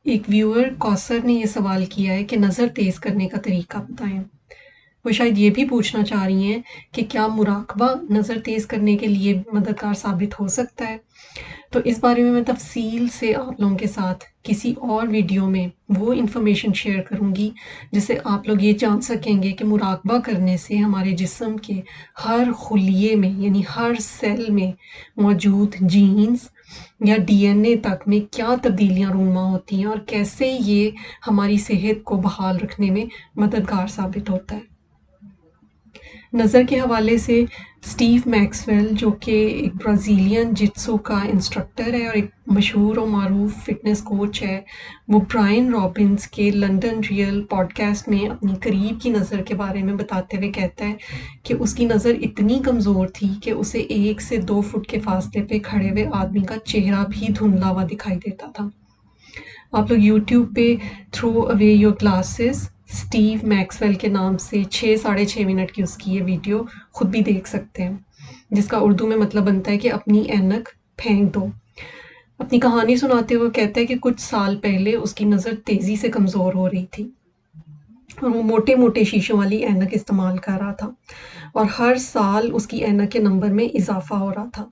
ایک ویور کوثر نے یہ سوال کیا ہے کہ نظر تیز کرنے کا طریقہ بتائیں۔ وہ شاید یہ بھی پوچھنا چاہ رہی ہیں کہ کیا مراقبہ نظر تیز کرنے کے لیے مددگار ثابت ہو سکتا ہے؟ تو اس بارے میں تفصیل سے آپ لوگوں کے ساتھ کسی اور ویڈیو میں وہ انفارمیشن شیئر کروں گی جس سے آپ لوگ یہ جان سکیں گے کہ مراقبہ کرنے سے ہمارے جسم کے ہر خلیے میں یعنی ہر سیل میں موجود جینز یا ڈی این اے تک میں کیا تبدیلیاں رونما ہوتی ہیں اور کیسے یہ ہماری صحت کو بحال رکھنے میں مددگار ثابت ہوتا ہے۔ نظر کے حوالے سے اسٹیو میکسویل جو کہ ایک برازیلین جتسو کا انسٹرکٹر ہے اور ایک مشہور و معروف فٹنس کوچ ہے، وہ برائن رابنس کے لندن ریئل پوڈ کاسٹ میں اپنی قریب کی نظر کے بارے میں بتاتے ہوئے کہتا ہے کہ اس کی نظر اتنی کمزور تھی کہ اسے 1 سے 2 فٹ کے فاصلے پہ کھڑے ہوئے آدمی کا چہرہ بھی دھندلا ہوا دکھائی دیتا تھا۔ آپ لوگ یوٹیوب پہ through away your glasses Steve Maxwell کے نام سے 6 ساڑھے 6 منٹ کی اس کی یہ ویڈیو خود بھی دیکھ سکتے ہیں، جس کا اردو میں مطلب بنتا ہے کہ اپنی اینک پھینک دو۔ اپنی کہانی سناتے ہوئے کہتا ہے کہ کچھ سال پہلے اس کی نظر تیزی سے کمزور ہو رہی تھی اور وہ موٹے موٹے شیشوں والی اینک استعمال کر رہا تھا اور ہر سال اس کی اینک کے نمبر میں اضافہ ہو رہا تھا۔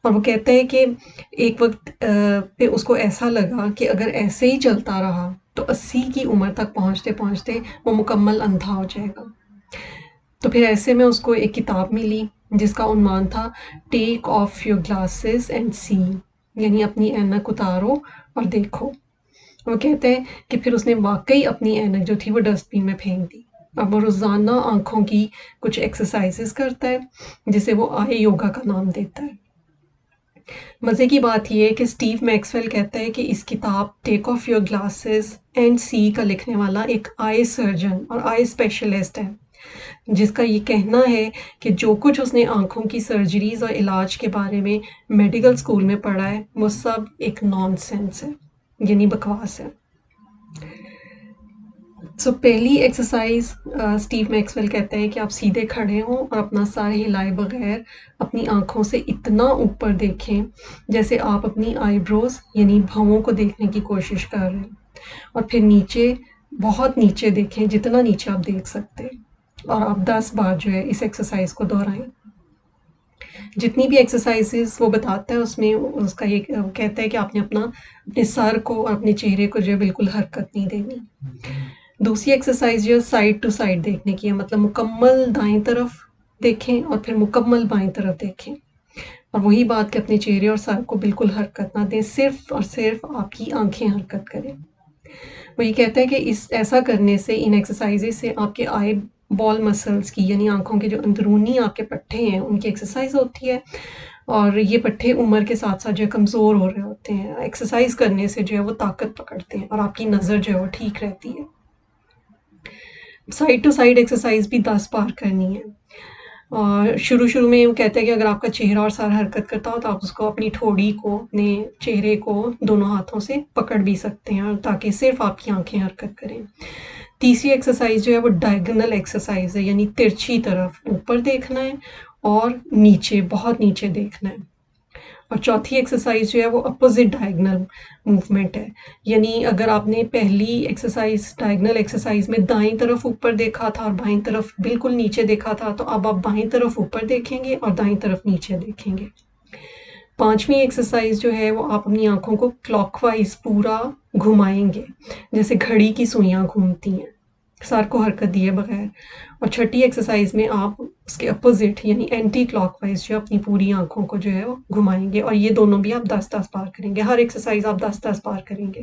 اور وہ کہتا ہے کہ ایک وقت پہ اس کو ایسا لگا کہ اگر ایسے ہی چلتا رہا تو 80 کی عمر تک پہنچتے پہنچتے وہ مکمل اندھا ہو جائے گا۔ تو پھر ایسے میں اس کو ایک کتاب ملی جس کا عنوان تھا ٹیک آف یور گلاسز اینڈ سی، یعنی اپنی اینک اتارو اور دیکھو۔ وہ کہتے ہیں کہ پھر اس نے واقعی اپنی اینک جو تھی وہ ڈسٹ بین میں پھینک دی۔ اب وہ روزانہ آنکھوں کی کچھ ایکسرسائزز کرتا ہے جسے وہ آئے یوگا کا نام دیتا ہے۔ مزے کی بات یہ ہے کہ اسٹیو میکسویل کہتا ہے کہ اس کتاب ٹیک آف یور گلاسز اینڈ سی کا لکھنے والا ایک آئی سرجن اور آئی اسپیشلسٹ ہے، جس کا یہ کہنا ہے کہ جو کچھ اس نے آنکھوں کی سرجریز اور علاج کے بارے میں میڈیکل اسکول میں پڑھا ہے وہ سب ایک نان سینس ہے، یعنی بکواس ہے۔ پہلی ایکسرسائز اسٹیو میکسویل کہتا ہے کہ آپ سیدھے کھڑے ہوں اور اپنا سر ہلائے بغیر اپنی آنکھوں سے اتنا اوپر دیکھیں جیسے آپ اپنی آئی بروز یعنی بھووں کو دیکھنے کی کوشش کر رہے ہیں، اور پھر نیچے بہت نیچے دیکھیں جتنا نیچے آپ دیکھ سکتے ہیں، اور آپ 10 بار جو ہے اس ایکسرسائز کو دہرائیں۔ جتنی بھی ایکسرسائزز وہ بتاتا ہے اس میں اس کا یہ کہتا ہے کہ آپ نے اپنے سر کو اور اپنے چہرے کو جو ہے بالکل حرکت نہیں دینی۔ دوسری ایکسرسائز جو ہے سائڈ ٹو سائڈ دیکھنے کی ہے، مطلب مکمل دائیں طرف دیکھیں اور پھر مکمل بائیں طرف دیکھیں، اور وہی بات کہ اپنے چہرے اور سر کو بالکل حرکت نہ دیں، صرف اور صرف آپ کی آنکھیں حرکت کریں۔ وہ یہ کہتا ہے کہ ایسا کرنے سے ان ایکسرسائزز سے آپ کے آئی بال مسلز کی یعنی آنکھوں کے جو اندرونی آپ کے پٹھے ہیں ان کی ایکسرسائز ہوتی ہے، اور یہ پٹھے عمر کے ساتھ ساتھ جو ہے کمزور ہو رہے ہوتے ہیں، ایکسرسائز کرنے سے جو ہے وہ طاقت پکڑتے ہیں اور آپ کی نظر جو ہے وہ ٹھیک رہتی ہے۔ سائڈ ٹو سائڈ ایکسرسائز بھی 10 بار کرنی ہے، اور شروع میں وہ کہتا ہے کہ اگر آپ کا چہرہ اور سر حرکت کرتا ہو تو آپ اس کو اپنی ٹھوڑی کو اپنے چہرے کو دونوں ہاتھوں سے پکڑ بھی سکتے ہیں، اور تاکہ صرف آپ کی آنکھیں حرکت کریں۔ تیسری ایکسرسائز جو ہے وہ ڈائگنل ایکسرسائز ہے، یعنی ترچھی طرف اوپر دیکھنا ہے اور نیچے بہت نیچے دیکھنا ہے۔ اور چوتھی ایکسرسائز جو ہے وہ اپوزٹ ڈائگنل موومنٹ ہے، یعنی اگر آپ نے پہلی ایکسرسائز ڈائگنل ایکسرسائز میں دائیں طرف اوپر دیکھا تھا اور بائیں طرف بالکل نیچے دیکھا تھا، تو اب آپ بائیں طرف اوپر دیکھیں گے اور دائیں طرف نیچے دیکھیں گے۔ پانچویں ایکسرسائز جو ہے وہ آپ اپنی آنکھوں کو کلاک وائز پورا گھمائیں گے جیسے گھڑی کی سوئیاں گھومتی ہیں، سر کو حرکت دیے بغیر۔ اور چھٹی ایکسرسائز میں آپ اس کے اپوزٹ یعنی اینٹی کلاک وائز جو اپنی پوری آنکھوں کو جو ہے وہ گھمائیں گے، اور یہ دونوں بھی آپ 10 بار کریں گے، ہر ایکسرسائز آپ 10 بار کریں گے۔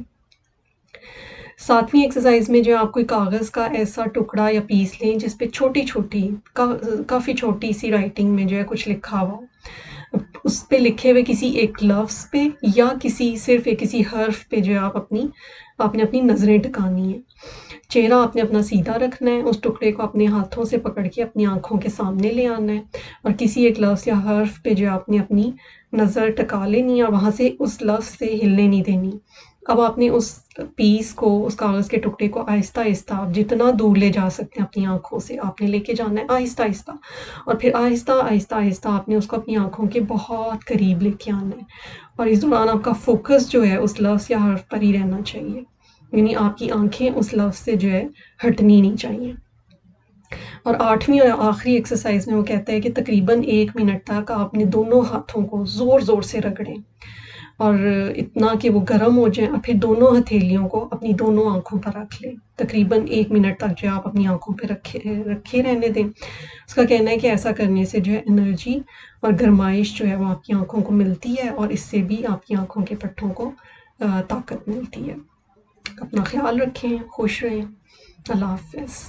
ساتویں ایکسرسائز میں جو آپ کوئی کاغذ کا ایسا ٹکڑا یا پیس لیں جس پہ چھوٹی چھوٹی کافی چھوٹی سی رائٹنگ میں جو ہے کچھ لکھا ہوا، اس پہ لکھے ہوئے کسی ایک لفظ پہ یا صرف کسی حرف پہ جو ہے آپ نے اپنی نظریں ٹکانی ہیں۔ چہرہ آپ نے اپنا سیدھا رکھنا ہے، اس ٹکڑے کو اپنے ہاتھوں سے پکڑ کے اپنی آنکھوں کے سامنے لے آنا ہے، اور کسی ایک لفظ یا حرف پہ جو آپ نے اپنی نظر ٹکا لینی ہے اور وہاں سے اس لفظ سے ہلنے نہیں دینی، اب آپ نے اس پیس کو، اس کاغذ کے ٹکڑے کو آہستہ آہستہ آپ جتنا دور لے جا سکتے ہیں اپنی آنکھوں سے آپ نے لے کے جانا ہے آہستہ آہستہ، اور پھر آہستہ آہستہ آہستہ آپ نے اس کو اپنی آنکھوں کے بہت قریب لے کے آنا ہے، اور اس دوران آپ کا فوکس جو ہے اس لفظ یا حرف پر ہی رہنا چاہیے، یعنی آپ کی آنکھیں اس لفظ سے جو ہے ہٹنی نہیں چاہیے۔ اور 8ویں اور آخری ایکسرسائز میں وہ کہتا ہے کہ تقریباً 1 منٹ تک آپ نے دونوں ہاتھوں کو زور زور سے رگڑیں، اور اتنا کہ وہ گرم ہو جائیں، اور پھر دونوں ہتھیلیوں کو اپنی دونوں آنکھوں پر رکھ لیں، تقریباً 1 منٹ تک جو آپ اپنی آنکھوں پہ رکھے رہنے دیں۔ اس کا کہنا ہے کہ ایسا کرنے سے جو ہے انرجی اور گرمائش جو ہے وہ آپ کی آنکھوں کو ملتی ہے، اور اس سے بھی آپ کی آنکھوں کے پٹھوں کو طاقت ملتی ہے۔ اپنا خیال رکھیں، خوش رہیں، اللہ حافظ۔